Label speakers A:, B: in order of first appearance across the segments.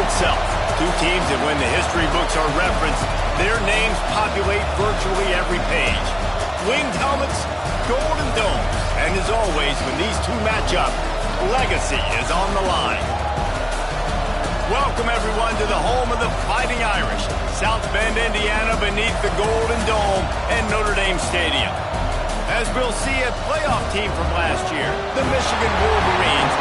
A: itself. Two teams that when the history books are referenced, their names populate virtually every page. Winged helmets, golden domes, and as always, when these two match up, legacy is on the line. Welcome, everyone, to the home of the Fighting Irish, South Bend, Indiana, beneath the Golden Dome and Notre Dame Stadium. As we'll see, a playoff team from last year, the Michigan Wolverines,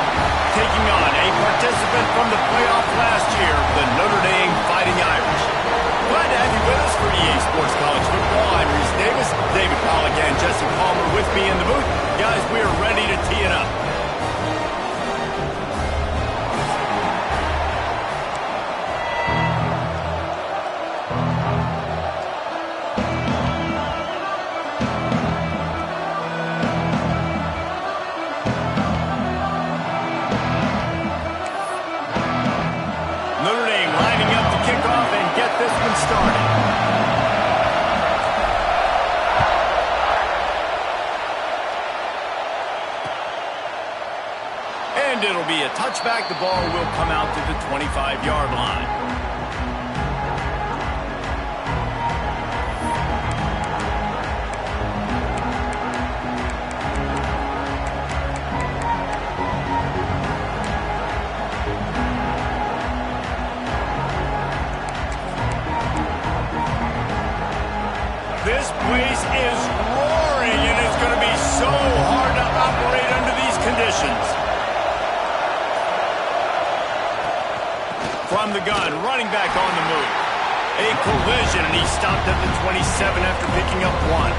A: taking on a participant from the playoff last year, the Notre Dame Fighting Irish. Glad to have you with us for EA Sports College Football. I'm Reese Davis, David Pollack, and Jesse Palmer with me in the booth. Guys, we are ready to tee it up. And it'll be a touchback. The ball will come out to the 25-yard line. This place is roaring, and it's going to be so hard to operate under these conditions. From the gun, running back on the move. A collision, and he stopped at the 27 after picking up one.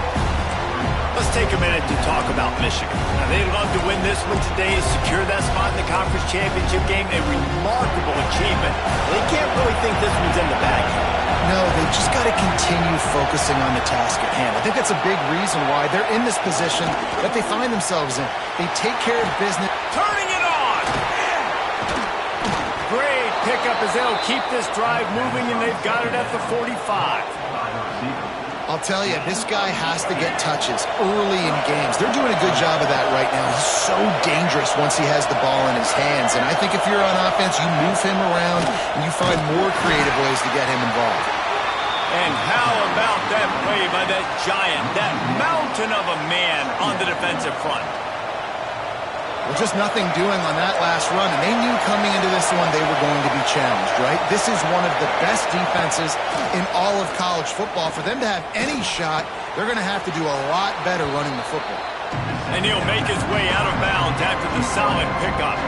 A: Let's take a minute to talk about Michigan. Now, they'd love to win this one today, secure that spot in the conference championship game. A remarkable achievement. They can't really think this one's in the bag.
B: No, they've just got to continue focusing on the task at hand. I think that's a big reason why they're in this position that they find themselves in. They take care of business.
A: Turning it on! Great pickup as they'll keep this drive moving, and they've got it at the 45.
B: I'll tell you, this guy has to get touches early in games. They're doing a good job of that right now. He's so dangerous once he has the ball in his hands. And I think if you're on offense, you move him around and you find more creative ways to get him involved.
A: And how about that play by that giant, that mountain of a man on the defensive front?
B: Well, just nothing doing on that last run, and they knew coming into this one they were going to be challenged, right? This is one of the best defenses in all of college football. For them to have any shot, they're going to have to do a lot better running the football.
A: And he'll make his way out of bounds after the solid pickup.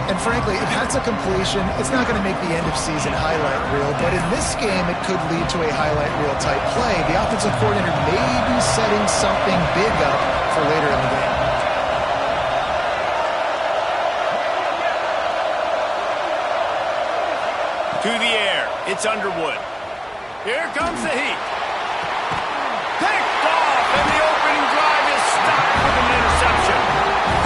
B: And frankly, if that's a completion, it's not going to make the end-of-season highlight reel, but in this game, it could lead to a highlight reel type play. The offensive coordinator may be setting something big up for later in the game.
A: To the air, it's Underwood. Here comes the heat. Picked off, and the opening drive is stopped with an interception.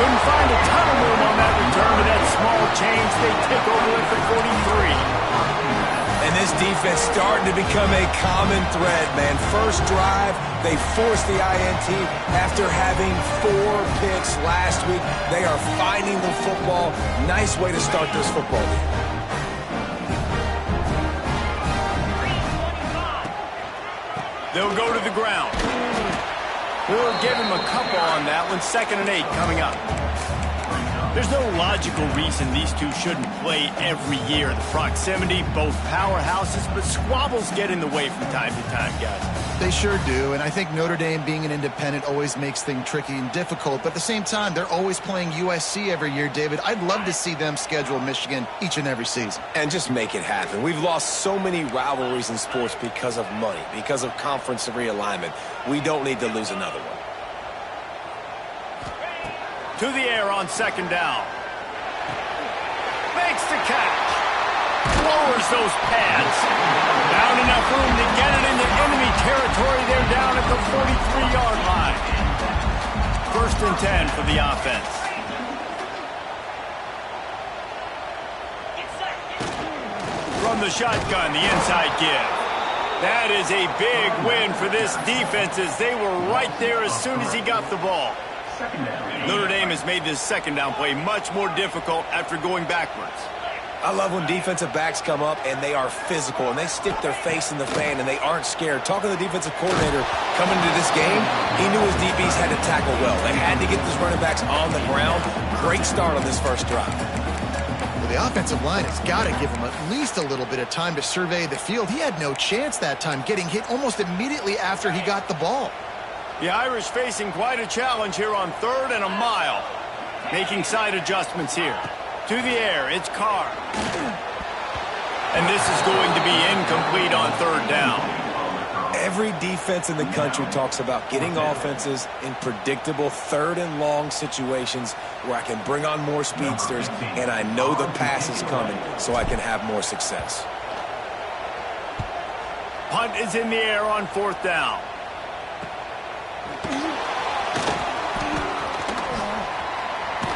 A: Couldn't find a ton of room on that return to that small change. They take over at the 43.
C: And this defense starting to become a common thread, man. First drive, they forced the INT after having 4 picks last week. They are finding the football. Nice way to start this football game.
A: They'll go to the ground. We'll give him a couple on that one. 2nd and 8 coming up. There's no logical reason these two shouldn't play every year. The proximity, both powerhouses, but squabbles get in the way from time to time, guys.
B: They sure do, and I think Notre Dame being an independent always makes things tricky and difficult, but at the same time, they're always playing USC every year, David. I'd love to see them schedule Michigan each and every season.
C: And just make it happen. We've lost so many rivalries in sports because of money, because of conference realignment. We don't need to lose another one.
A: To the air on 2nd down. Makes the catch. Lowers those pads. Found enough room to get it into enemy territory. They're down at the 43-yard line. 1st and 10 for the offense. From the shotgun, the inside give. That is a big win for this defense as they were right there as soon as he got the ball. Notre Dame has made this 2nd down play much more difficult after going backwards.
C: I love when defensive backs come up and they are physical and they stick their face in the fan and they aren't scared. Talking to the defensive coordinator coming into this game, he knew his DBs had to tackle well. They had to get these running backs on the ground. Great start on this first drive.
B: Well, the offensive line has got to give him at least a little bit of time to survey the field. He had no chance that time, getting hit almost immediately after he got the ball.
A: The Irish facing quite a challenge here on 3rd and a mile. Making side adjustments here. To the air, it's Carr. And this is going to be incomplete on 3rd down.
C: Every defense in the country talks about getting offenses in predictable 3rd and long situations where I can bring on more speedsters and I know the pass is coming so I can have more success.
A: Punt is in the air on 4th down.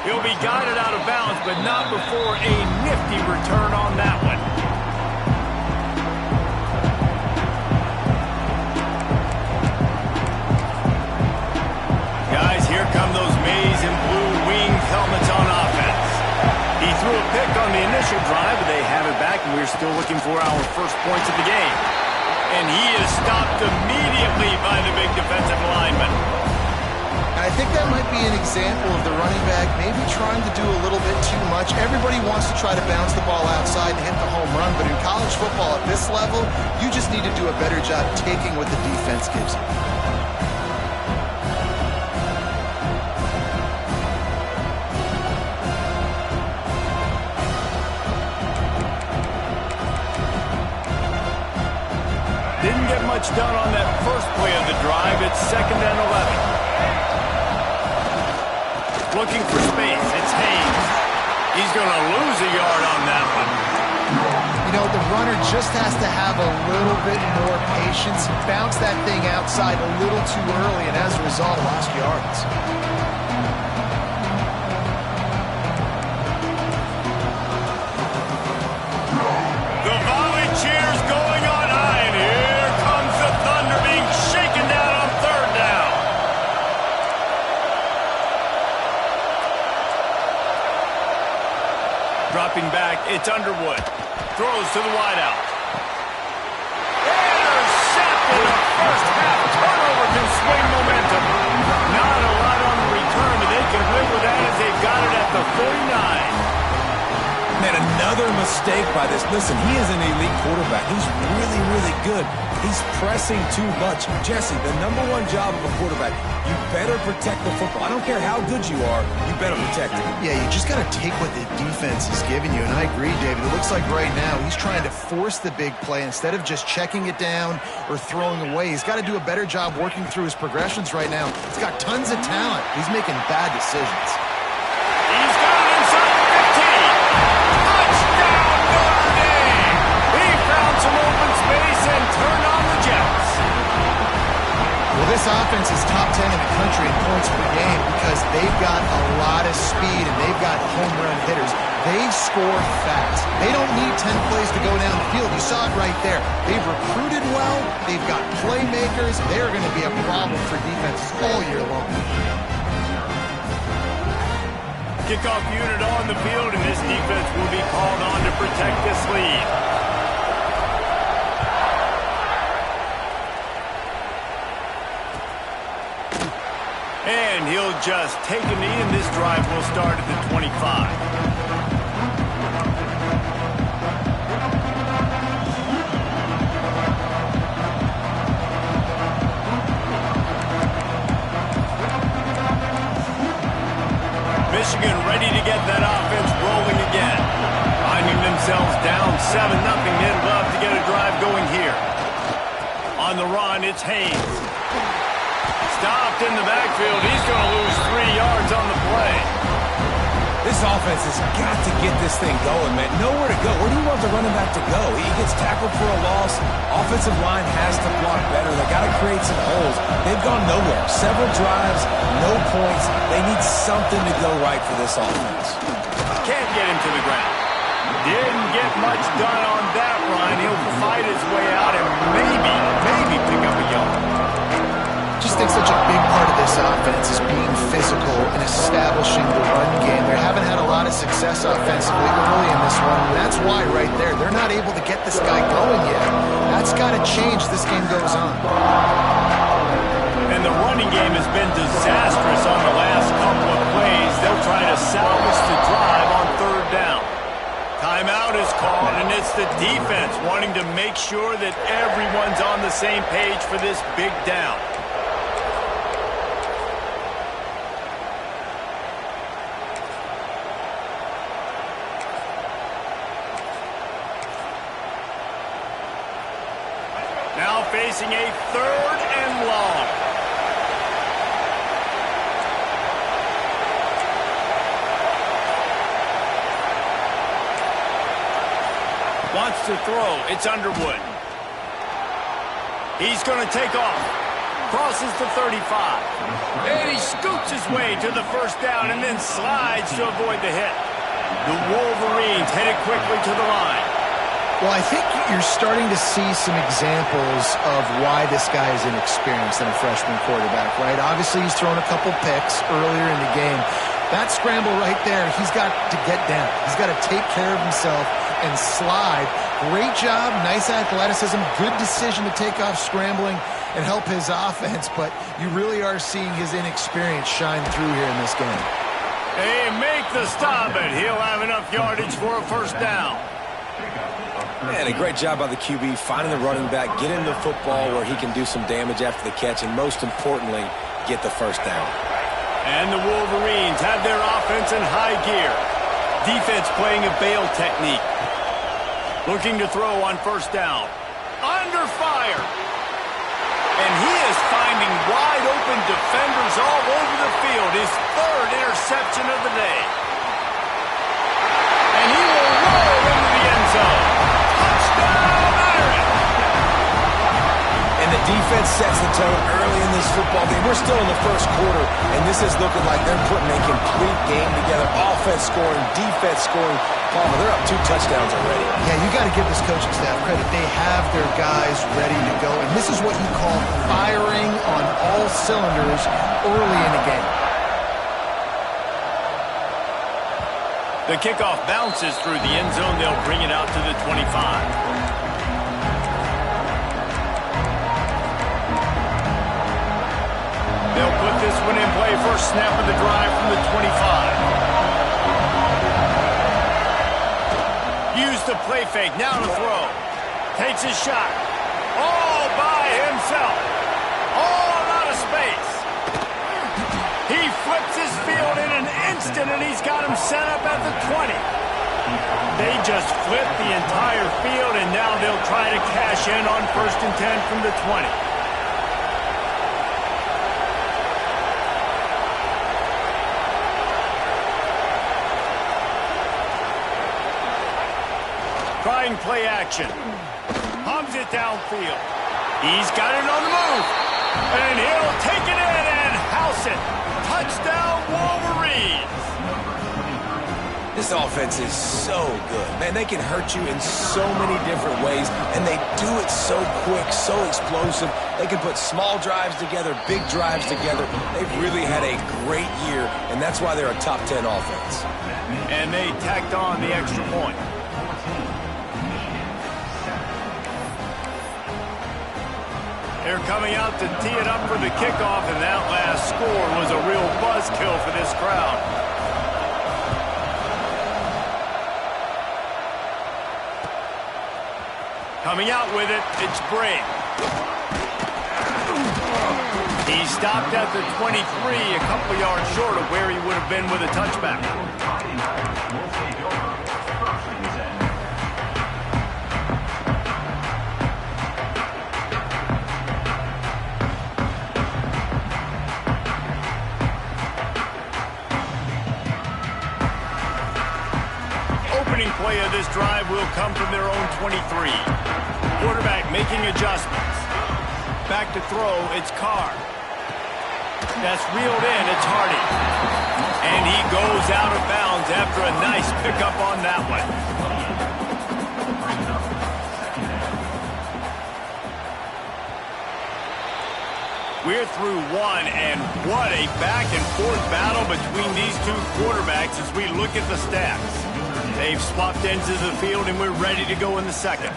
A: He'll be guided out of bounds, but not before a nifty return on that one. Guys, here come those maize and blue winged helmets on offense. He threw a pick on the initial drive, but they have it back, and we're still looking for our first points of the game. And he is stopped immediately by the big defensive lineman.
B: I think that might be an example of the running back maybe trying to do a little bit too much. Everybody wants to try to bounce the ball outside and hit the home run, but in college football at this level, you just need to do a better job taking what the defense gives you.
A: Didn't get much done on that first play of the drive. It's 2nd and 11. Looking for space. It's Haynes. He's going to lose a yard on that one.
B: You know, the runner just has to have a little bit more patience. Bounce that thing outside a little too early, and as a result, lost yards.
A: The volley cheers going on high, and here comes the Thunder being shaken down on 3rd down. Dropping back, it's Underwood. Throws to the wideout. Intercepted! A first-half turnover can swing momentum. Not a lot on the return, but they can live with that as they've got it at the 49.
C: Man, another mistake by this. Listen, he is an elite quarterback. He's really, really good. He's pressing too much. Jesse, the #1 job of a quarterback, you better protect the football. I don't care how good you are, you better protect it.
B: Yeah, you just got to take what the defense is giving you, and I agree, David. It looks like right now he's trying to force the big play instead of just checking it down or throwing away. He's got to do a better job working through his progressions right now. He's got tons of talent. He's making bad decisions.
A: He's got it inside the 15. Touchdown, Notre Dame! He found some open space and turned on the Jets.
B: Well, this offense is top 10 in the country in points per game because they've got a lot of speed and they've got home run hitters. They score fast. They don't need 10 plays to go down the field. You saw it right there. They've recruited well. They've got playmakers. They're going to be a problem for defenses all year long.
A: Kickoff unit on the field, and this defense will be called on to protect this lead. And he'll just take a knee, and this drive will start at the 25. Michigan ready to get that offense rolling again. Finding themselves down 7-0. They'd love to get a drive going here. On the run, it's Haynes. Stopped in the backfield. He's going to lose 3 yards on the play.
C: This offense has got to get this thing going, man. Nowhere to go. Where do you want the running back to go? He gets tackled for a loss. Offensive line has to block better. They got to create some holes. They've gone nowhere. Several drives, no points. They need something to go right for this offense.
A: Can't get him to the ground. Didn't get much done on that run. He'll fight his way out and maybe pick up a yard.
B: Just think such a big part of this this offense is being physical and establishing the run game. They haven't had a lot of success offensively early in this one, and that's why right there, they're not able to get this guy going yet. That's got to change as this game goes on.
A: And the running game has been disastrous on the last couple of plays. They'll try to salvage the drive on third down. Timeout is called, and it's the defense wanting to make sure that everyone's on the same page for this big down. Now facing a third and long. Wants to throw. It's Underwood. He's going to take off. Crosses the 35. And he scoots his way to the first down and then slides to avoid the hit. The Wolverines headed quickly to the line.
B: Well, I think you're starting to see some examples of why this guy is inexperienced in a freshman quarterback, right? Obviously, he's thrown a couple picks earlier in the game. That scramble right there, he's got to get down. He's got to take care of himself and slide. Great job, nice athleticism, good decision to take off scrambling and help his offense, but you really are seeing his inexperience shine through here in this game.
A: They make the stop, and he'll have enough yardage for a first down.
C: Man, a great job by the QB, finding the running back, get him the football where he can do some damage after the catch, and most importantly, get the first down.
A: And the Wolverines have their offense in high gear. Defense playing a bail technique. Looking to throw on first down. Under fire. And he is finding wide open defenders all over the field. His third interception of the day. And he will roll into the end zone. Touchdown, Iron!
C: And the defense sets the tone early in this football game. We're still in the first quarter, and this is looking like they're putting a complete game together. Offense scoring, defense scoring. Palmer, they're up 2 touchdowns already.
B: Yeah, you got to give this coaching staff credit. They have their guys ready to go, and this is what you call firing on all cylinders early in the game.
A: The kickoff bounces through the end zone. They'll bring it out to the 25. They'll put this one in play. First snap of the drive from the 25. Used the play fake. Now to throw. Takes his shot. All by himself. All out of space. He flips his field in an instant, and he's got him set up at the 20. They just flipped the entire field, and now they'll try to cash in on 1st and 10 from the 20. Trying play action. Hums it downfield. He's got it on the move. And he'll take it in and house it. Touchdown, Wolverines.
C: This offense is so good. Man, they can hurt you in so many different ways, and they do it so quick, so explosive. They can put small drives together, big drives together. They've really had a great year, and that's why they're a top 10 offense.
A: And they tacked on the extra point. They're coming out to tee it up for the kickoff, and that last score was a real buzzkill for this crowd. Coming out with it, it's Brake. He stopped at the 23, a couple yards short of where he would have been with a touchback. Play of this drive will come from their own 23. Quarterback making adjustments. Back to throw, it's Carr. That's reeled in, it's Hardy. And he goes out of bounds after a nice pickup on that one. We're here through one, and what a back-and-forth battle between these two quarterbacks as we look at the stats. They've swapped ends of the field, and we're ready to go in the second.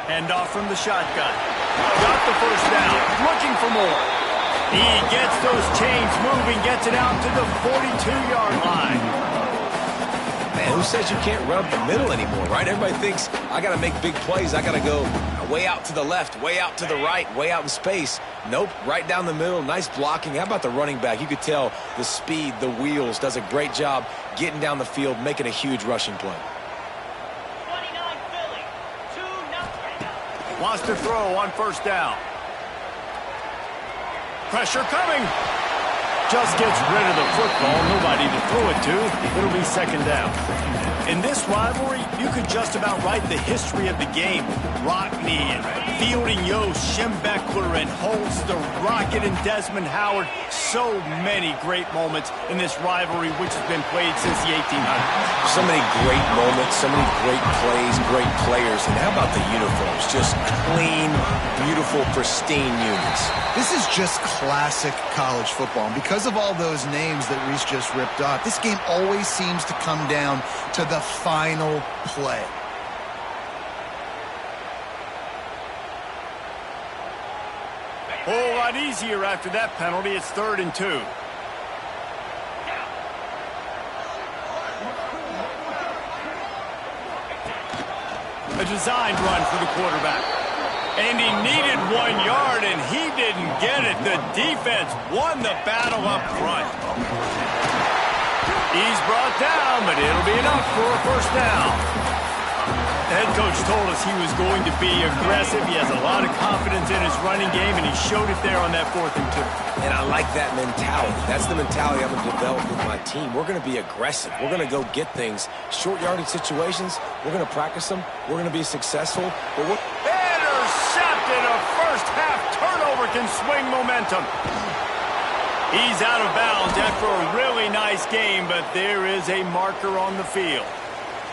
A: Hand off from the shotgun. Got the first down. Looking for more. He gets those chains moving, gets it out to the 42-yard line.
C: Man, who says you can't run up the middle anymore, right? Everybody thinks, I got to make big plays. I got to go way out to the left, way out to the right, way out in space. Nope, right down the middle. Nice blocking. How about the running back? You could tell the speed, the wheels, does a great job getting down the field, making a huge rushing play.
A: Wants to throw on first down. Pressure coming. Just gets rid of the football. Nobody to throw it to. It'll be second down. In this rivalry, you could just about write the history of the game. Rockney and Fielding Yost, Schembechler and Holtz, the Rocket and Desmond Howard. So many great moments in this rivalry, which has been played since the 1800s.
C: So many great moments, so many great plays, great players. And how about the uniforms? Just clean, beautiful, pristine units.
B: This is just classic college football. And because of all those names that Reese just ripped off, this game always seems to come down to the final play.
A: A whole lot easier after that penalty. It's 3rd and 2. A designed run for the quarterback. And he needed 1 yard, and he didn't get it. The defense won the battle up front. He's brought down, but it'll be enough for a first down. The head coach told us he was going to be aggressive. He has a lot of confidence in his running game, and he showed it there on that 4th and 2.
C: And I like that mentality. That's the mentality I'm going to develop with my team. We're going to be aggressive. We're going to go get things. Short yardage situations, we're going to practice them. We're going to be successful. But
A: intercepted! A first-half turnover can swing momentum. He's out of bounds after a really nice game, but there is a marker on the field.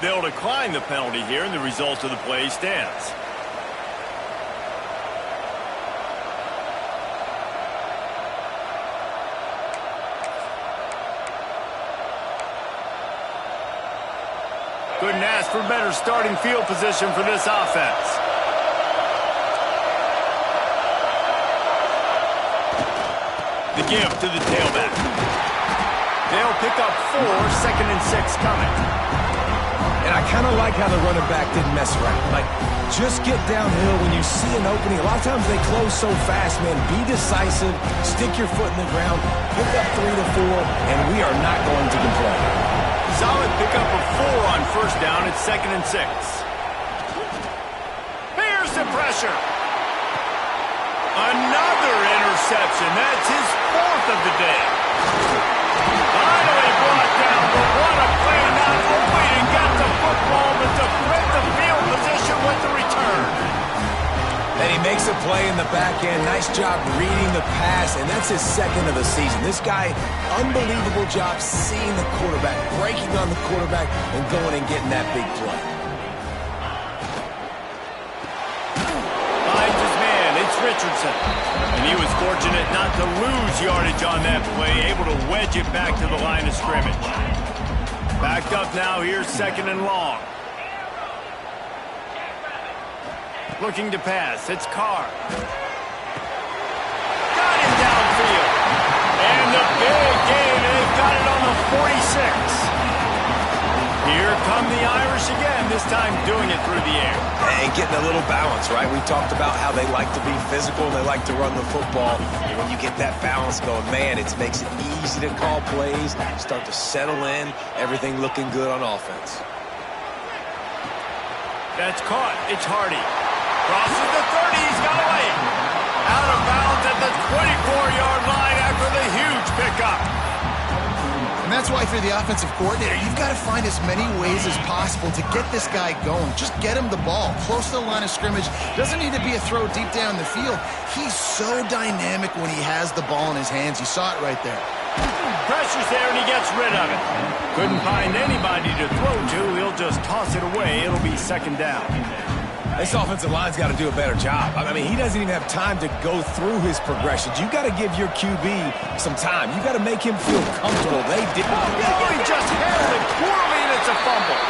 A: They'll decline the penalty here, and the result of the play stands. Couldn't ask for better starting field position for this offense. The give to the tailback. They'll pick up 4, 2nd and 6 coming.
C: And I kind of like how the running back didn't mess around. Like, just get downhill when you see an opening. A lot of times they close so fast, man. Be decisive, stick your foot in the ground, pick up 3 to 4, and we are not going to complain.
A: Solid pickup of 4 on first down. It's 2nd and 6. Here's the pressure. Another interception. That's his 4th of the day. Finally brought down, but what a play. Not only to get the football, but to flip the field position with the return.
C: And he makes a play in the back end. Nice job reading the pass, and that's his 2nd of the season. This guy, unbelievable job seeing the quarterback, breaking on the quarterback, and going and getting that big play.
A: Finds his man. It's Richardson. And he was fortunate not to lose yardage on that play, able to wedge it back to the line of scrimmage. Backed up now, here's 2nd and long. Looking to pass, it's Carr. Got him downfield. And the big game, and they've got it on the 46. Here come the Irish again, this time doing it through the air.
C: And getting a little balance, right? We talked about how they like to be physical and they like to run the football. And when you get that balance going, man, it makes it easy to call plays, start to settle in, everything looking good on offense.
A: That's caught. It's Hardy. Crosses the 30. He's got away. Out of bounds at the 24-yard line after the huge pickup.
B: And that's why for the offensive coordinator, you've got to find as many ways as possible to get this guy going. Just get him the ball close to the line of scrimmage. Doesn't need to be a throw deep down the field. He's so dynamic when he has the ball in his hands. You saw it right there.
A: Pressure's there, and he gets rid of it. Couldn't find anybody to throw to. He'll just toss it away. It'll be second down.
C: This offensive line's got to do a better job. I mean, he doesn't even have time to go through his progressions. You got to give your QB some time. You got to make him feel comfortable. They did.
A: Oh, he just handled it poorly, and it's a fumble.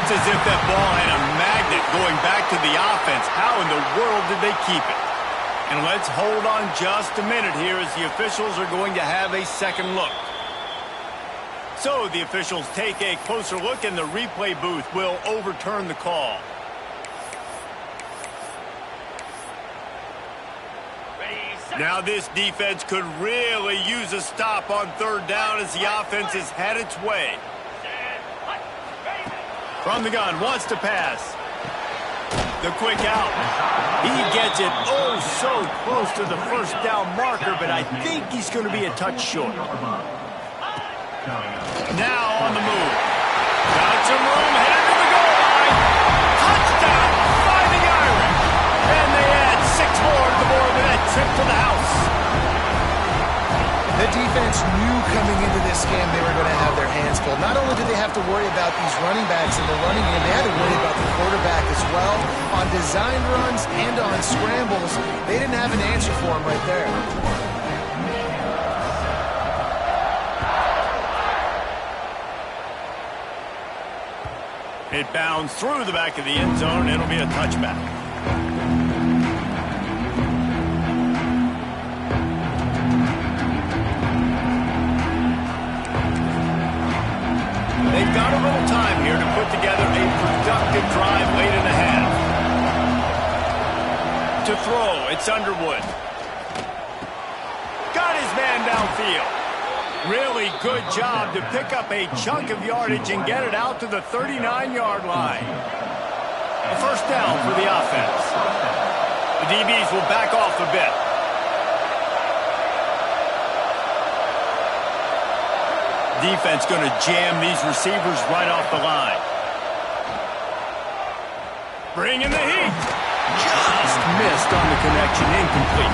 A: It's as if that ball had a magnet going back to the offense. How in the world did they keep it? And let's hold on just a minute here as the officials are going to have a second look. So the officials take a closer look, and the replay booth will overturn the call. Now this defense could really use a stop on third down as the offense has had its way. From the gun, wants to pass. The quick out. He gets it oh so close to the first down marker, but I think he's going to be a touch short. Now on the move. Got some room, headed to the goal line. Touchdown, Fighting Irish. And they add 6 more to the board with that trip to the house.
B: The defense knew coming into this game they were going to have their hands full. Not only did they have to worry about these running backs in the running game, they had to worry about the quarterback as well. On designed runs and on scrambles, they didn't have an answer for him right there.
A: It bounds through the back of the end zone. It'll be a touchback. They've got a little time here to put together a productive drive late in the half. To throw, it's Underwood. Got his man downfield. Really good job to pick up a chunk of yardage and get it out to the 39-yard line. A first down for the offense. The DBs will back off a bit. Defense going to jam these receivers right off the line. Bring in the heat. Just missed on the connection. Incomplete.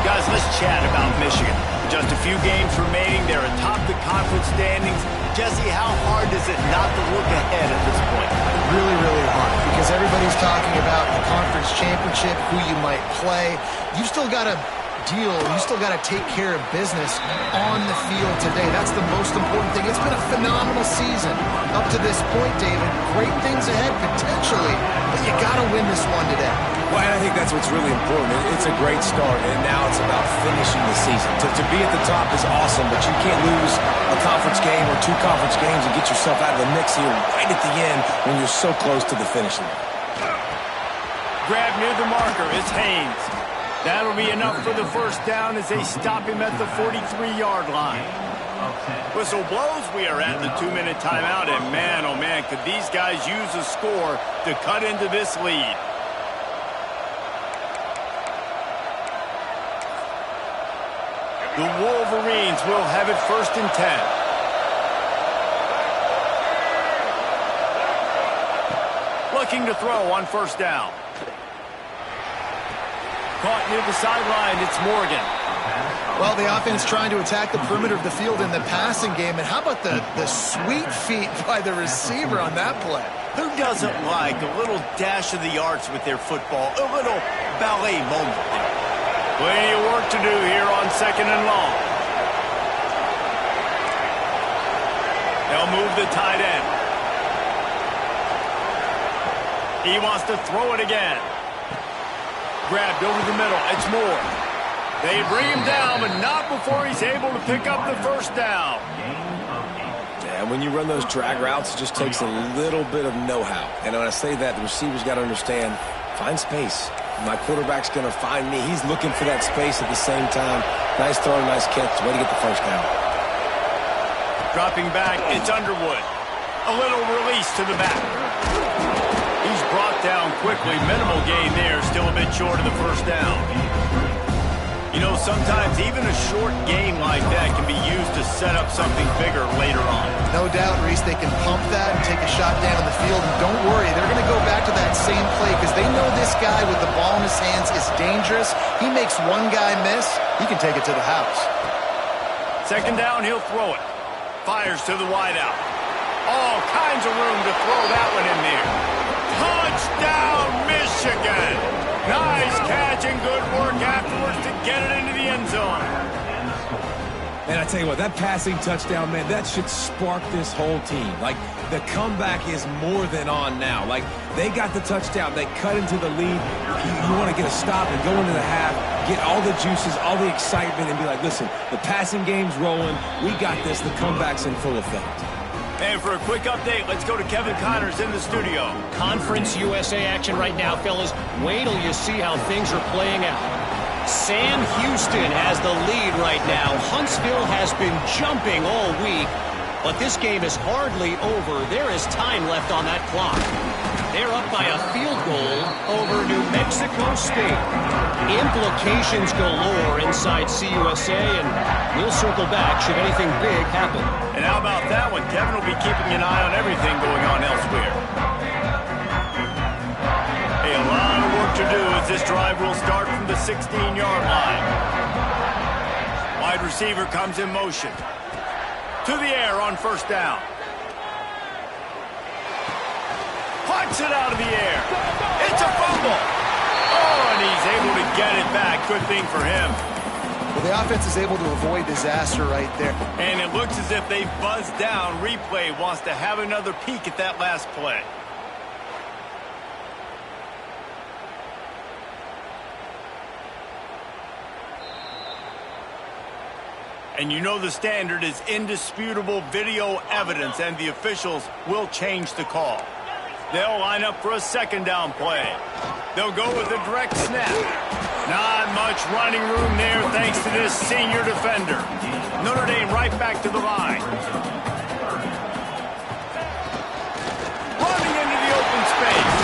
A: Guys, let's chat about Michigan. Just a few games remaining. They're atop the conference standings. Jesse, how hard is it not to look ahead at this point?
B: Really, really hard, because everybody's talking about the conference championship, who you might play. You've still got to deal. You still got to take care of business on the field today. That's the most important thing. It's been a phenomenal season up to this point, David. Great things ahead, potentially, but you got to win this one today.
C: Well, and I think that's what's really important. It's a great start, and now it's about finishing the season. To be at the top is awesome, but you can't lose a conference game or 2 conference games and get yourself out of the mix here right at the end when you're so close to the finish line.
A: Grab near the marker is Haynes. That'll be enough for the first down as they stop him at the 43-yard line. Whistle blows. We are at the 2-minute timeout, and man, oh man, could these guys use a score to cut into this lead. The Wolverines will have it 1st and 10. Looking to throw on first down. Caught near the sideline, it's Morgan.
B: Well, the offense trying to attack the perimeter of the field in the passing game. And how about the sweet feet by the receiver on that play?
A: Who doesn't like a little dash of the arts with their football? A little ballet moment there. Plenty of work to do here on 2nd and long. They'll move the tight end. He wants to throw it again. Grabbed over the middle. It's Moore. They bring him down, but not before he's able to pick up the first down.
C: Yeah, when you run those drag routes, it just takes a little bit of know-how. And when I say that, the receiver's got to understand, find space. My quarterback's going to find me. He's looking for that space at the same time. Nice throw, nice catch. Way to get the first down.
A: Dropping back, it's Underwood. A little release to the back. He's brought down quickly. Minimal gain there. Still a bit short of the first down. You know, sometimes even a short game like that can be used to set up something bigger later on.
B: No doubt, Reese, they can pump that and take a shot down the field. And don't worry, they're going to go back to that same play because they know this guy with the ball in his hands is dangerous. He makes one guy miss, he can take it to the house.
A: Second down, he'll throw it. Fires to the wideout. All kinds of room to throw that one in there. Touchdown, Michigan! Nice catch and good work afterwards to get it into the end zone.
C: Man, I tell you what, that passing touchdown, man, that should spark this whole team. Like, the comeback is more than on now. Like, they got the touchdown. They cut into the lead. You want to get a stop and go into the half, get all the juices, all the excitement, and be like, listen, the passing game's rolling. We got this. The comeback's in full effect.
A: And for a quick update, let's go to Kevin Connors in the studio.
D: Conference USA action right now, fellas. Wait till you see how things are playing out. Sam Houston has the lead right now. Huntsville has been jumping all week, but this game is hardly over. There is time left on that clock. They're up by a field goal over New Mexico State. Implications galore inside CUSA, and we'll circle back should anything big happen.
A: And how about that one? Kevin will be keeping an eye on everything going on elsewhere. Hey, a lot of work to do as this drive will start from the 16-yard line. Wide receiver comes in motion. To the air on first down. Punts it out of the air. It's a fumble. Oh, and he's able to get it back. Good thing for him.
B: Well, the offense is able to avoid disaster right there.
A: And it looks as if they buzzed down. Replay wants to have another peek at that last play. And you know the standard is indisputable video evidence, and the officials will change the call. They'll line up for a second down play. They'll go with a direct snap. Not much running room there thanks to this senior defender. Notre Dame right back to the line. Running into the open space.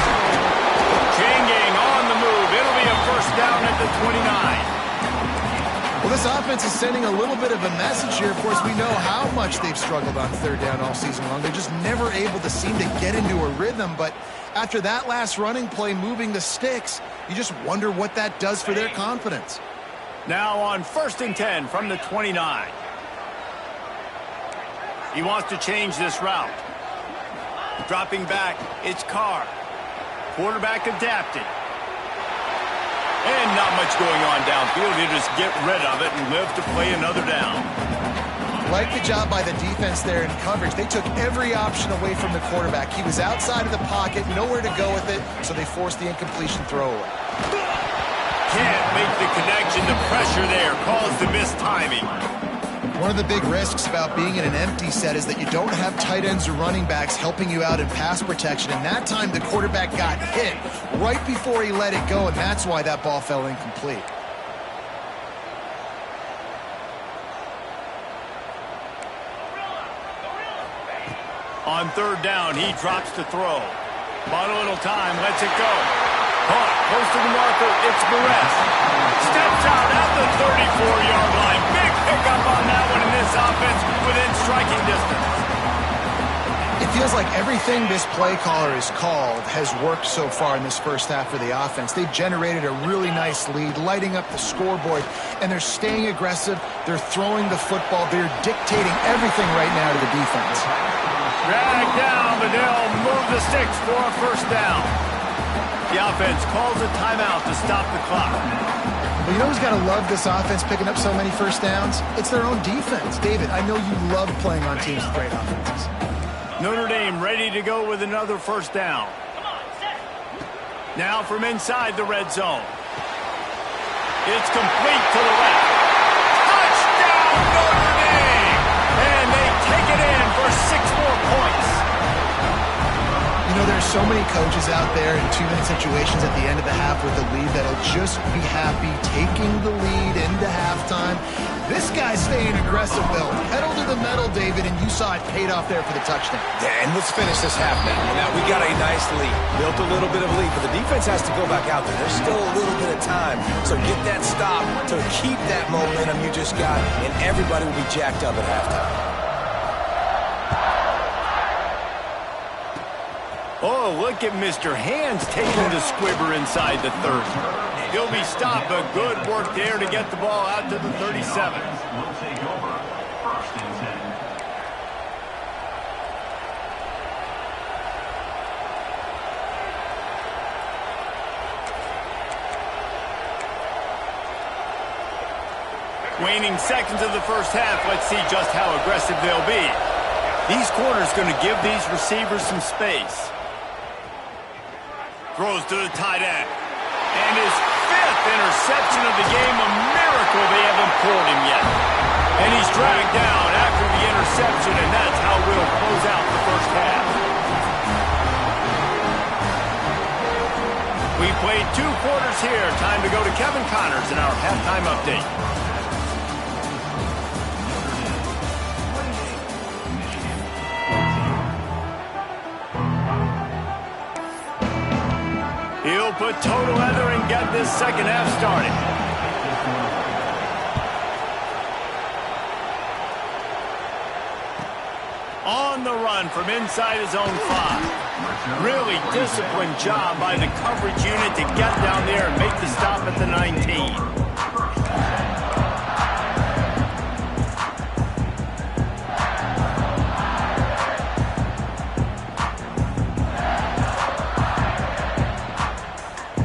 A: Chain gang on the move. It'll be a first down at the 29.
B: Well, this offense is sending a little bit of a message here. Of course, we know how much they've struggled on third down all season long. They're just never able to seem to get into a rhythm. But after that last running play, moving the sticks, you just wonder what that does for their confidence.
A: Now on 1st and 10 from the 29. He wants to change this route. Dropping back, it's Carr. Quarterback adapted. And not much going on downfield. He'll just get rid of it and live to play another down.
B: Like the job by the defense there in coverage. They took every option away from the quarterback. He was outside of the pocket, nowhere to go with it, so they forced the incompletion throwaway.
A: Can't make the connection. The pressure there caused the missed timing.
B: One of the big risks about being in an empty set is that you don't have tight ends or running backs helping you out in pass protection. And that time the quarterback got hit right before he let it go, and that's why that ball fell incomplete.
A: On third down, he drops to throw. Bought a little time, lets it go. Caught, close to the marker, it's Barres. Steps out at the 34-yard line. Big pickup on that one in this offense within striking distance.
B: It feels like everything this play caller has called has worked so far in this first half for the offense. They've generated a really nice lead, lighting up the scoreboard, and they're staying aggressive. They're throwing the football. They're dictating everything right now to the defense.
A: Drag down, but they'll move the sticks for a first down. The offense calls a timeout to stop the clock.
B: Well, you know who's got to love this offense picking up so many first downs? It's their own defense. David, I know you love playing on teams with great offenses.
A: Notre Dame ready to go with another first down. Now from inside the red zone. It's complete to the left. Touchdown, Notre Dame! And they take it in for 6 more points.
B: You know, there's so many coaches out there in 2-minute situations at the end of the half with the lead that'll just be happy taking the lead into halftime. This guy's staying aggressive, though. Pedal to the metal, David, and you saw it paid off there for the touchdown.
C: Yeah, and let's finish this half now. Now, we got a nice lead. Built a little bit of a lead, but the defense has to go back out there. There's still a little bit of time. So get that stop to keep that momentum you just got, and everybody will be jacked up at halftime.
A: Oh, look at Mr. Hands taking the squibber inside the 30. He'll be stopped, but good work there to get the ball out to the 37.
E: Will take over. First and 10.
A: Waning seconds of the first half, let's see just how aggressive they'll be. These corners going to give these receivers some space. Throws to the tight end. And his 5th interception of the game, a miracle they haven't pulled him yet. And he's dragged down after the interception, and that's how we'll close out the first half. We played 2 quarters here. Time to go to Kevin Connors in our halftime update. He'll put total leather and get this second half started. On the run from inside his own 5. Really disciplined job by the coverage unit to get down there and make the stop at the 19.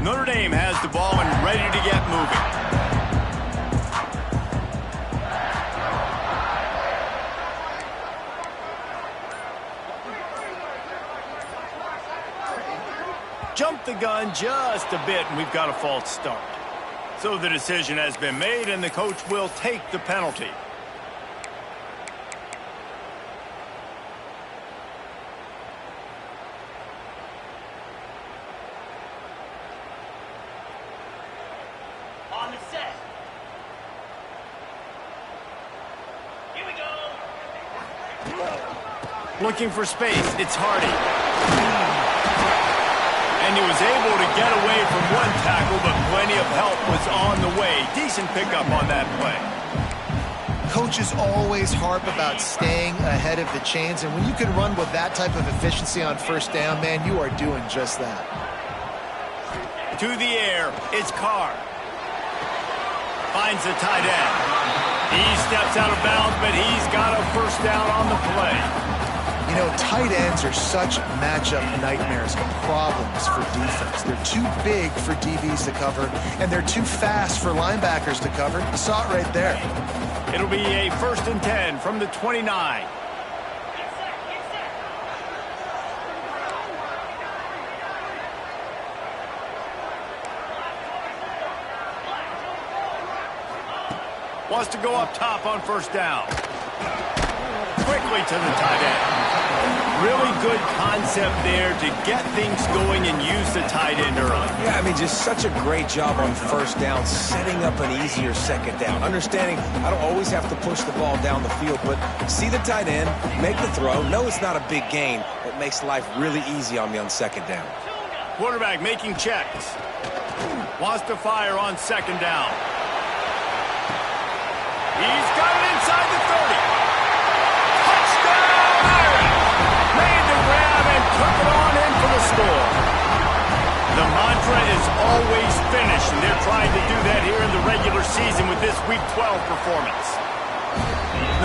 A: Notre Dame has the ball and ready to get moving. Jump the gun just a bit, and we've got a false start. So the decision has been made, and the coach will take the penalty.
F: On the set. Here we go.
A: Looking for space, it's Hardy. And he was able to get away from one tackle, but plenty of help was on the way. Decent pickup on that play.
B: Coaches always harp about staying ahead of the chains, and when you can run with that type of efficiency on first down, man, you are doing just that.
A: To the air, it's Carr. Finds the tight end. He steps out of bounds, but he's got a first down on the play.
B: You know, tight ends are such matchup nightmares and problems for defense. They're too big for DBs to cover, and they're too fast for linebackers to cover. You saw it right there.
A: It'll be a 1st and 10 from the 29. Wants to go up top on first down. Quickly to the tight end. Really good concept there to get things going and use the tight end early.
C: Yeah, I mean, just such a great job on first down, setting up an easier second down. Understanding I don't always have to push the ball down the field, but see the tight end, make the throw. No, it's not a big gain, but makes life really easy on me on second down.
A: Quarterback making checks. Wants to fire on second down. He's got it inside the 30. Touchdown, Irish! Made the grab and took it on in for the score. The mantra is always finish, and they're trying to do that here in the regular season with this Week 12 performance.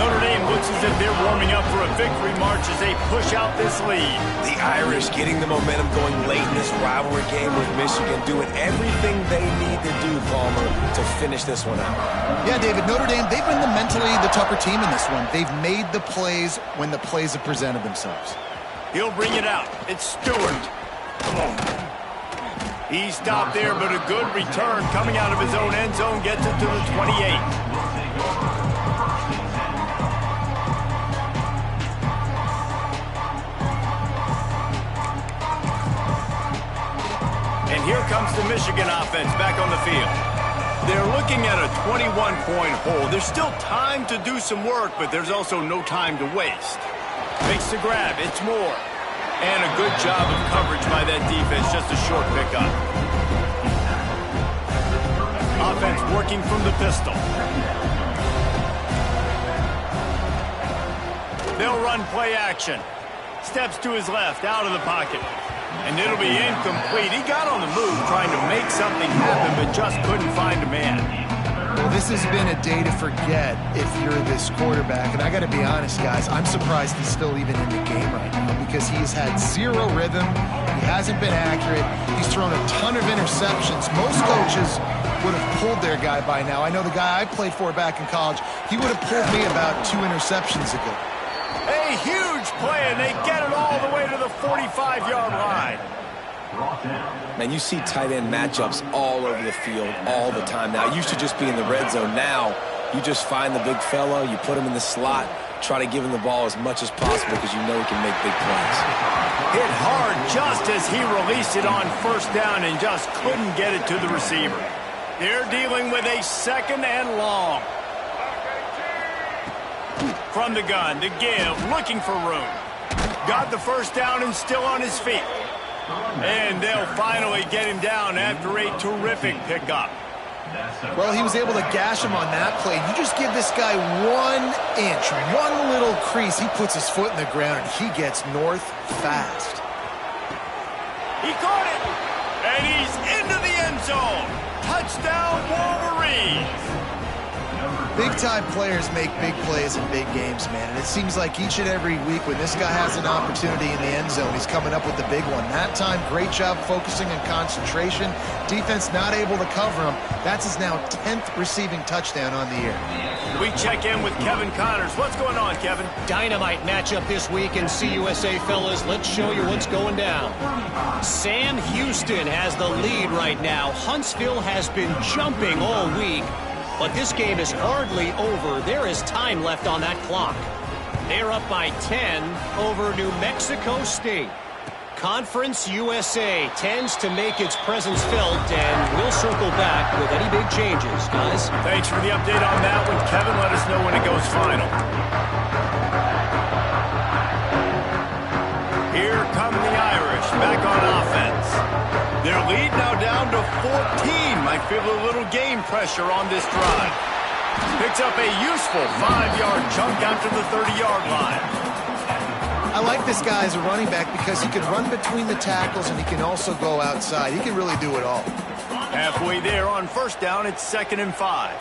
A: Notre Dame looks as if they're warming up for a victory march as they push out this lead.
C: The Irish getting the momentum going late in this rivalry game with Michigan, doing everything they need to do, Palmer, to finish this one out.
B: Yeah, David, Notre Dame, they've been mentally the tougher team in this one. They've made the plays when the plays have presented themselves.
A: He'll bring it out. It's Stewart. He stopped there, but a good return coming out of his own end zone gets it to the 28. And here comes the Michigan offense back on the field. They're looking at a 21-point hole. There's still time to do some work, but there's also no time to waste. Makes the grab. It's more. And a good job of coverage by that defense. Just a short pickup. Offense working from the pistol. They'll run play action. Steps to his left, out of the pocket. And it'll be incomplete. He got on the move trying to make something happen, but just couldn't find a man.
B: Well, this has been a day to forget if you're this quarterback. And I got to be honest, guys, I'm surprised he's still even in the game right now because he has had zero rhythm. He hasn't been accurate. He's thrown a ton of interceptions. Most coaches would have pulled their guy by now. I know the guy I played for back in college, he would have pulled me about 2 interceptions ago.
A: A huge play, and they get it all the way to the 45-yard line.
C: Man, you see tight end matchups all over the field all the time now. It used to just be in the red zone. Now you just find the big fella, you put him in the slot, try to give him the ball as much as possible because you know he can make big plays.
A: Hit hard just as he released it on first down and just couldn't get it to the receiver. They're dealing with a 2nd and long. From the gun, the give, looking for room. Got the first down and still on his feet. And they'll finally get him down after a terrific pickup.
B: Well, he was able to gash him on that play. You just give this guy 1 inch, one little crease. He puts his foot in the ground, and he gets north fast.
A: He caught it, and he's into the end zone. Touchdown, Wolverines.
B: Big-time players make big plays in big games, man. And it seems like each and every week when this guy has an opportunity in the end zone, he's coming up with the big one. That time, great job focusing and concentration. Defense not able to cover him. That's his now 10th receiving touchdown on the year.
A: We check in with Kevin Connors. What's going on, Kevin?
D: Dynamite matchup this week in CUSA, fellas. Let's show you what's going down. Sam Houston has the lead right now. Huntsville has been jumping all week. But this game is hardly over. There is time left on that clock. They're up by 10 over New Mexico State. Conference USA tends to make its presence felt, and we'll circle back with any big changes, guys.
A: Thanks for the update on that one, Kevin. Let us know when it goes final. Here come the Irish back on offense. Their lead now down to 14. Might feel a little game pressure on this drive. Picks up a useful 5-yard chunk out to the 30-yard line.
B: I like this guy as a running back because he can run between the tackles and he can also go outside. He can really do it all.
A: Halfway there on first down, it's 2nd and 5.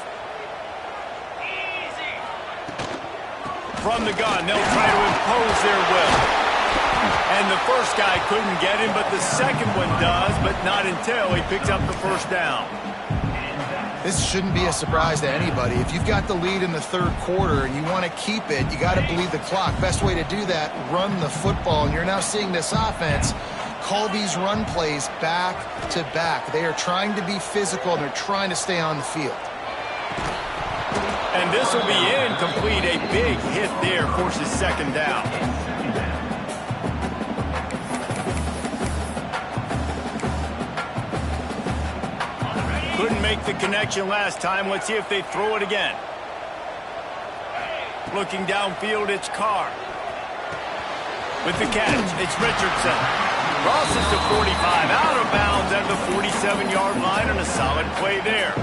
A: From the gun, they'll try to impose their will. And the first guy couldn't get him, but the second one does, but not until he picks up the first down.
B: This shouldn't be a surprise to anybody. If you've got the lead in the 3rd quarter and you want to keep it, you got to bleed the clock. Best way to do that, run the football. And you're now seeing this offense call these run plays back to back. They are trying to be physical, and they're trying to stay on the field.
A: And this will be incomplete. A big hit there forces 2nd down. Couldn't make the connection last time. Let's see if they throw it again. Looking downfield, it's Carr. With the catch, it's Richardson. Crosses to 45, out of bounds at the 47-yard line, and a solid play there.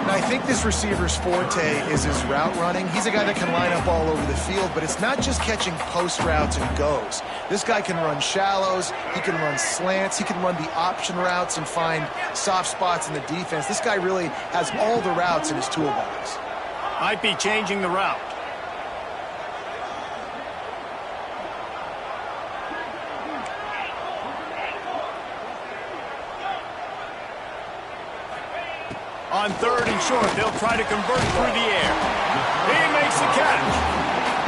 B: I think this receiver's forte is his route running. He's a guy that can line up all over the field, but it's not just catching post routes and goes. This guy can run shallows, he can run slants, he can run the option routes and find soft spots in the defense. This guy really has all the routes in his toolbox.
A: Might be changing the route. On 3rd and short, they'll try to convert through the air. He makes the catch.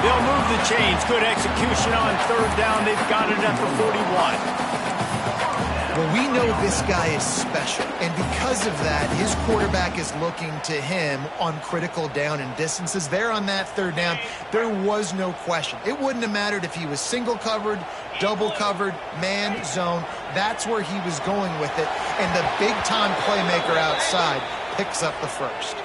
A: They'll move the chains. Good execution on 3rd down. They've got it at the 41.
B: Well, we know this guy is special, and because of that, his quarterback is looking to him on critical down and distances. There on that 3rd down, there was no question. It wouldn't have mattered if he was single covered, double covered, man, zone. That's where he was going with it, and the big-time playmaker outside picks up the first.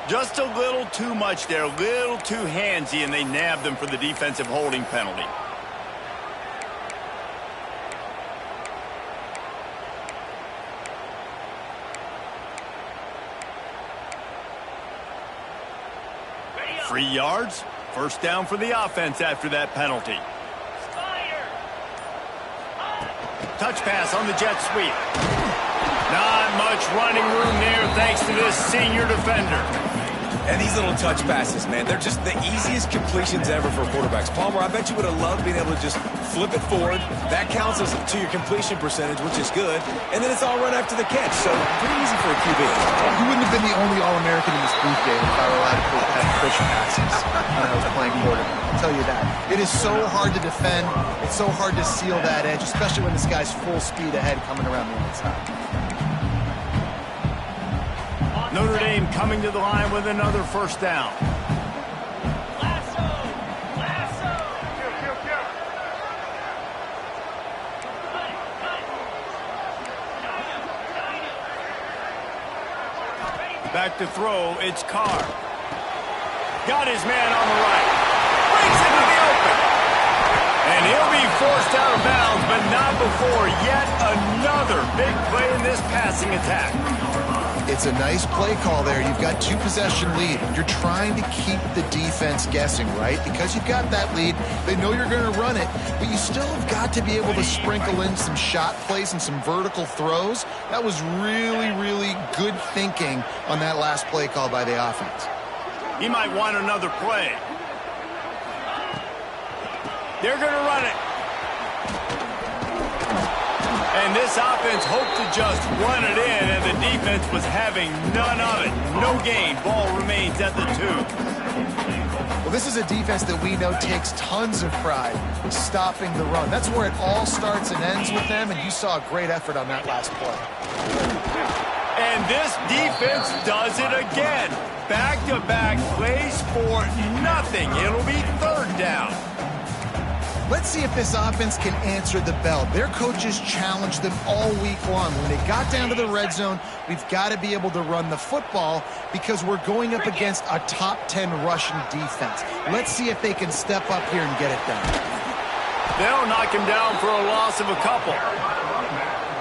A: Just a little too much there, a little too handsy, and they nabbed them for the defensive holding penalty.
F: Ready up.
A: 3 yards, first down for the offense after that penalty.
F: Fire.
A: Touch pass on the jet sweep. Not much running room there thanks to this senior defender.
C: And these little touch passes, man, they're just the easiest completions ever for quarterbacks. Palmer, I bet you would have loved being able to just flip it forward. That counts as to your completion percentage, which is good. And then it's all run after the catch, so pretty easy for a QB.
B: You wouldn't have been the only All-American in this booth game if I were allowed to push passes when I was playing quarterback. I'll tell you that. It is so hard to defend. It's so hard to seal that edge, especially when this guy's full speed ahead coming around the inside.
A: Notre Dame coming to the line with another first down.
F: Lasso. Lasso.
A: Back to throw, it's Carr. Got his man on the right. Brings it to the open. And he'll be forced out of bounds, but not before yet another big play in this passing attack.
B: It's a nice play call there. You've got 2-possession lead. You're trying to keep the defense guessing, right? Because you've got that lead. They know you're going to run it, but you still have got to be able to sprinkle in some shot plays and some vertical throws. That was really, really good thinking on that last play call by the offense.
A: He might want another play. They're going to run it. And this offense hoped to just run it in, and the defense was having none of it. No gain. Ball remains at the 2.
B: Well, this is a defense that we know takes tons of pride in stopping the run. That's where it all starts and ends with them, and you saw a great effort on that last play.
A: And this defense does it again. Back-to-back plays for nothing. It'll be third down.
B: Let's see if this offense can answer the bell. Their coaches challenged them all week long. When they got down to the red zone, we've got to be able to run the football because we're going up against a top 10 Russian defense. Let's see if they can step up here and get it done.
A: They'll knock him down for a loss of a couple.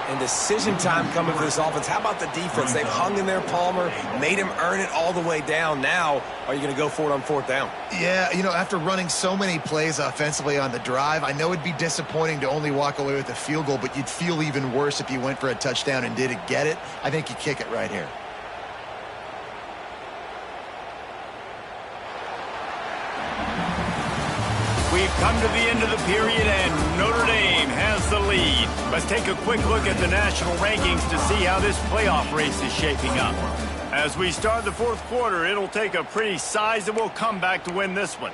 C: And decision time coming for this offense. How about the defense? They've hung in there, Palmer, made him earn it all the way down. Now, are you going to go for it on fourth down?
B: Yeah, you know, after running so many plays offensively on the drive, I know it'd be disappointing to only walk away with a field goal, but you'd feel even worse if you went for a touchdown and didn't get it. I think you kick it right here.
A: We've come to the end of the period, and Notre Dame has the lead. Let's take a quick look at the national rankings to see how this playoff race is shaping up. As we start the fourth quarter, it'll take a pretty sizable comeback to win this one.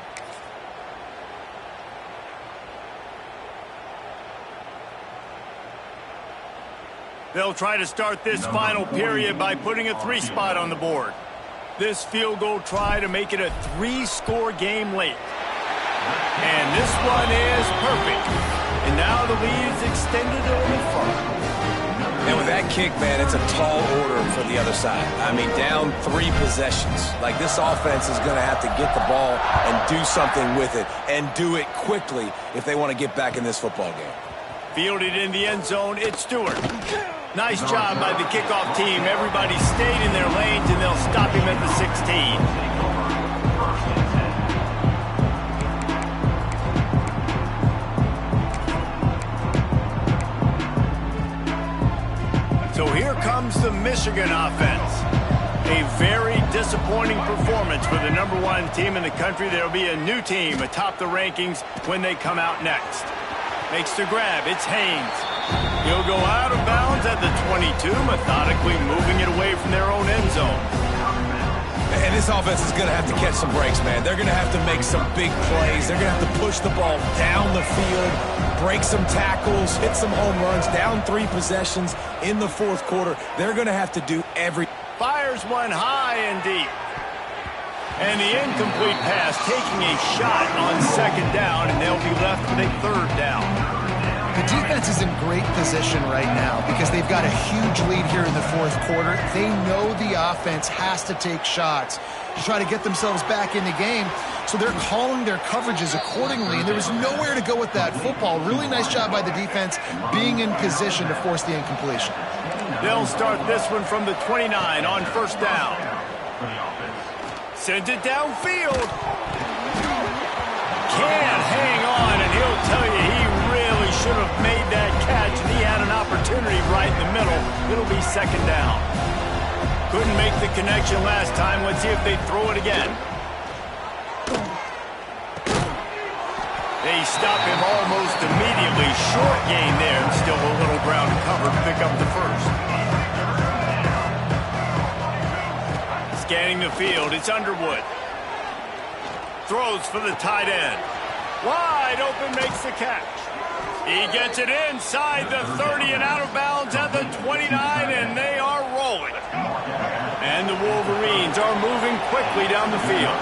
A: They'll try to start this final period by putting a 3-spot on the board. This field goal try to make it a 3-score game late. And this one is perfect. And now the lead is extended a little further.
C: And with that kick, man, it's a tall order for the other side. I mean, down 3 possessions. Like, this offense is going to have to get the ball and do something with it, and do it quickly if they want to get back in this football game.
A: Fielded in the end zone, it's Stewart. Nice job by the kickoff team. Everybody stayed in their lanes, and they'll stop him at the 16. So here comes the Michigan offense. A very disappointing performance for the #1 team in the country. There will be a new team atop the rankings when they come out next. Makes the grab. It's Haynes. He'll go out of bounds at the 22, methodically moving it away from their own end zone.
C: And this offense is going to have to catch some breaks, man. They're going to have to make some big plays. They're going to have to push the ball down the field, break some tackles, hit some home runs, down 3 possessions in the fourth quarter. They're going to have to do
A: Fires one high and deep. And the incomplete pass taking a shot on 2nd down, and they'll be left with a 3rd down.
B: The defense is in great position right now because they've got a huge lead here in the fourth quarter. They know the offense has to take shots to try to get themselves back in the game, so they're calling their coverages accordingly, and there was nowhere to go with that football. Really nice job by the defense being in position to force the incompletion.
A: They'll start this one from the 29 on first down. Sends it downfield. Can't hang on, and he'll tell you he really should have made that catch, and he had an opportunity right in the middle. It'll be second down. Couldn't make the connection last time. Let's see if they throw it again. They stop him almost immediately. Short gain there, and still a little ground to cover to pick up the first. Scanning the field, it's Underwood. Throws for the tight end. Wide open, makes the catch. He gets it inside the 30 and out of bounds at the 29, and they are rolling. And the Wolverines are moving quickly down the field.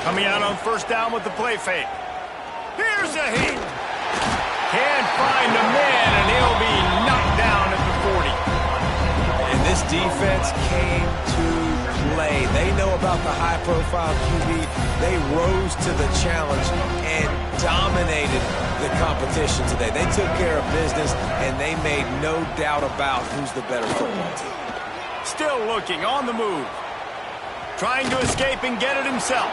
A: Coming out on first down with the play fake. Here's a heat. Can't find a man, and he'll be knocked down at the 40.
C: And this defense came to play. They know about the high-profile QB. They rose to the challenge and dominated the competition today. They took care of business, and they made no doubt about who's the better football team.
A: Still looking, on the move. Trying to escape and get it himself.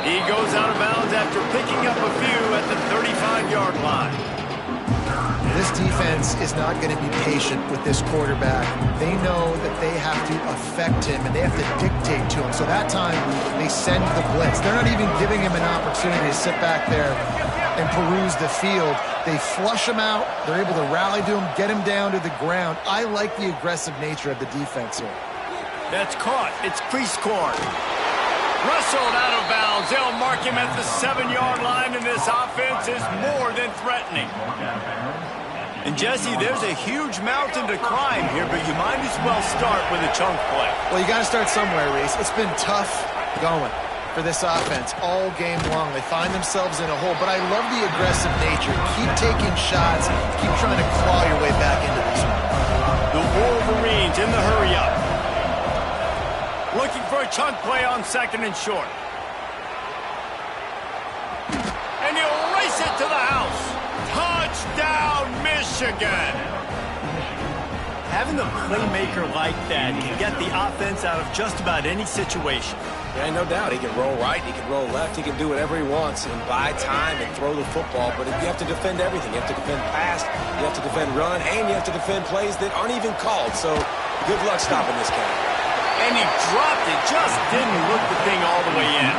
A: He goes out of bounds after picking up a few at the 35-yard line.
B: This defense is not going to be patient with this quarterback. They know that they have to affect him, and they have to dictate to him. So that time, they send the blitz. They're not even giving him an opportunity to sit back there and peruse the field. They flush him out. They're able to rally to him, get him down to the ground. I like the aggressive nature of the defense here.
A: That's caught. It's crease corn. Wrestled out of bounds. They'll mark him at the 7-yard line, and this offense is more than threatening. And, Jesse, there's a huge mountain to climb here, but you might as well start with a chunk play.
B: Well, you got to start somewhere, Reese. It's been tough going for this offense all game long. They find themselves in a hole, but I love the aggressive nature. Keep taking shots. Keep trying to claw your way back into this one.
A: The Wolverines in the hurry-up. Looking for a chunk play on second and short. And he'll race it to the house. Touchdown, Michigan. Having a playmaker like that can get the offense out of just about any situation.
C: Yeah, no doubt. He can roll right, he can roll left, he can do whatever he wants and buy time and throw the football. But you have to defend everything. You have to defend pass, you have to defend run, and you have to defend plays that aren't even called. So good luck stopping this guy.
A: And he dropped it, just didn't look the thing all the way in.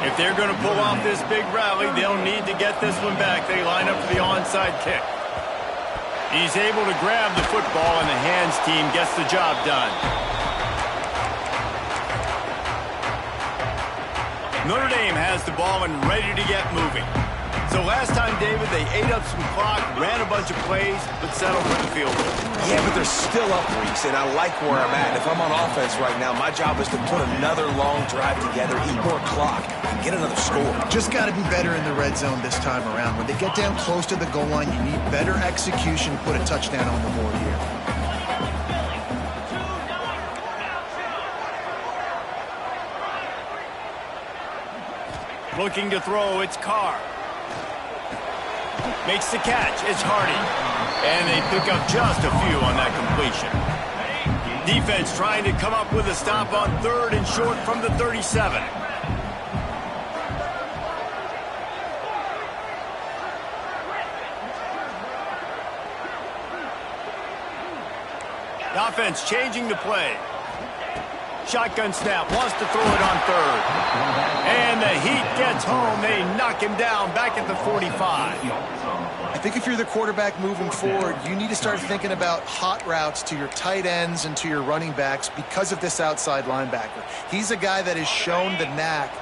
A: If they're going to pull off this big rally, they'll need to get this one back. They line up for the onside kick. He's able to grab the football, and the hands team gets the job done. Notre Dame has the ball and ready to get moving. So last time, David, they ate up some clock, ran a bunch of plays, but settled for the field goal.
C: Yeah, but they're still up, Reese, and I like where I'm at. If I'm on offense right now, my job is to put another long drive together, eat more clock, and get another score.
B: Just got to be better in the red zone this time around. When they get down close to the goal line, you need better execution to put a touchdown on the board here.
A: Looking to throw, it's Carr. Makes the catch, it's Hardy. And they pick up just a few on that completion. Defense trying to come up with a stop on third and short from the 37. The offense changing the play. Shotgun snap, wants to throw it on third. And the Heat gets home. They knock him down back at the 45.
B: I think if you're the quarterback moving forward, you need to start thinking about hot routes to your tight ends and to your running backs because of this outside linebacker. He's a guy that has shown the knack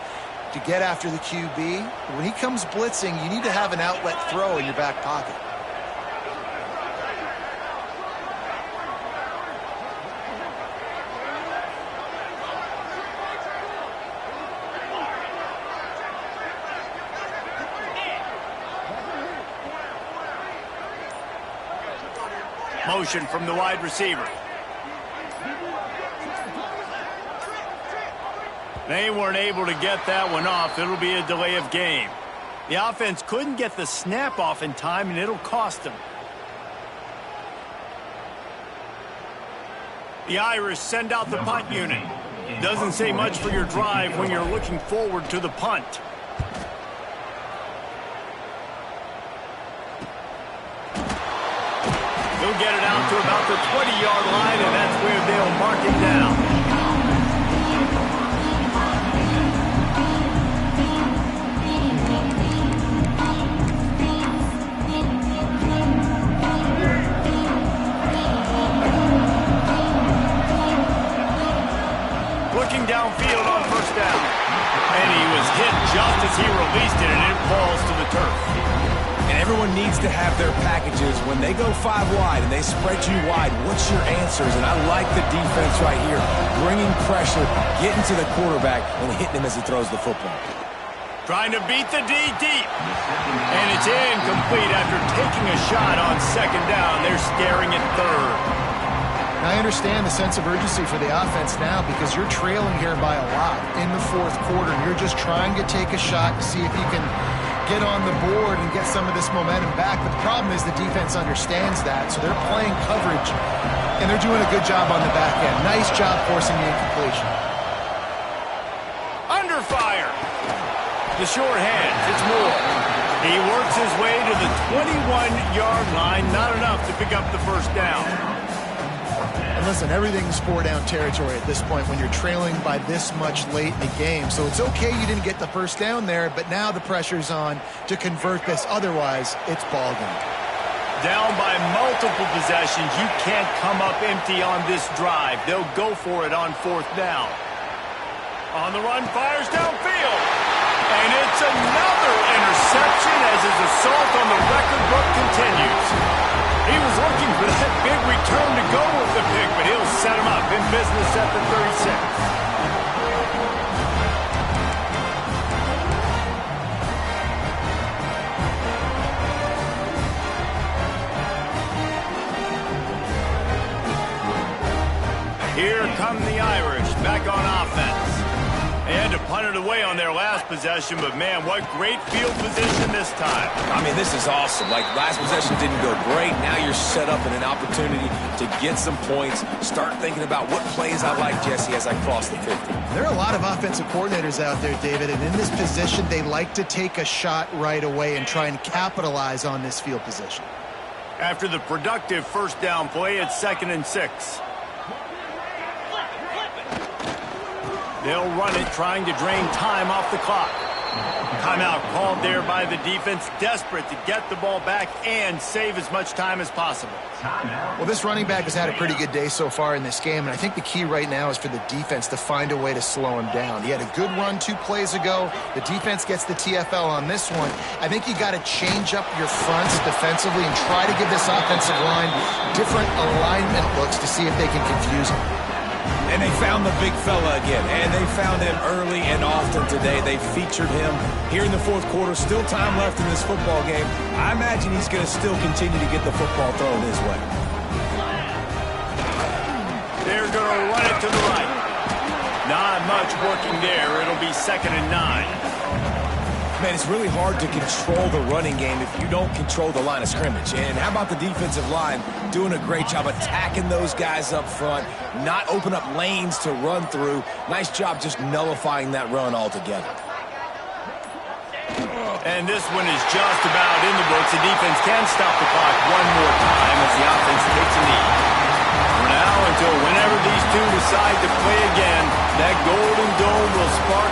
B: to get after the QB. When he comes blitzing, you need to have an outlet throw in your back pocket.
A: motion from the wide receiver. They weren't able to get that one off. It'll be a delay of game. The offense couldn't get the snap off in time, and it'll cost them. The Irish send out the punt unit. Doesn't say much for your drive when you're looking forward to the punt. He'll get it out to about the 20-yard line, and that's where they'll mark it down. Looking downfield on first down. And he was hit just as he released it, and it falls to the turf.
C: And everyone needs to have their packages. When they go 5 wide and they spread you wide, what's your answers? And I like the defense right here. Bringing pressure, getting to the quarterback, and hitting him as he throws the football.
A: Trying to beat the D deep. And it's incomplete after taking a shot on second down. They're staring at third.
B: I understand the sense of urgency for the offense now because you're trailing here by a lot in the fourth quarter. You're just trying to take a shot to see if you can get on the board and get some of this momentum back. But the problem is the defense understands that, so they're playing coverage, and they're doing a good job on the back end. Nice job forcing the incompletion.
A: Under fire. The short hands. It's Moore. He works his way to the 21-yard line. Not enough to pick up the first down.
B: And listen, everything's 4-down territory at this point when you're trailing by this much late in the game. So it's okay you didn't get the first down there, but now the pressure's on to convert this. Otherwise, it's ball game.
A: Down by multiple possessions. You can't come up empty on this drive. They'll go for it on fourth down. On the run, fires downfield. And it's another interception as his assault on the record book continues. He was looking for that big return to go with the pick, but he'll set him up in business at the 36. Here come the Irish back on offense. They had to punt it away on their last possession, but man, what great field position this time.
C: I mean, this is awesome. Like, last possession didn't go great. Now you're set up in an opportunity to get some points. Start thinking about what plays I like, Jesse, as I cross the 50.
B: There are a lot of offensive coordinators out there, David, and in this position, they like to take a shot right away and try and capitalize on this field position.
A: After the productive first down play, it's 2nd and 6. They'll run it, trying to drain time off the clock. Timeout called there by the defense, desperate to get the ball back and save as much time as possible.
B: Well, this running back has had a pretty good day so far in this game, and I think the key right now is for the defense to find a way to slow him down. He had a good run 2 plays ago. The defense gets the TFL on this one. I think you got to change up your fronts defensively and try to give this offensive line different alignment looks to see if they can confuse him.
C: And they found the big fella again, and they found him early and often today. They featured him here in the fourth quarter. Still time left in this football game. I imagine he's going to still continue to get the football thrown his way.
A: They're going to run it to the right. Not much working there. It'll be 2nd and 9.
C: Man, it's really hard to control the running game if you don't control the line of scrimmage. And how about the defensive line doing a great job attacking those guys up front, not open up lanes to run through. Nice job just nullifying that run altogether.
A: And this one is just about in the books. The defense can stop the clock one more time as the offense takes a knee. For now, until whenever these two decide to play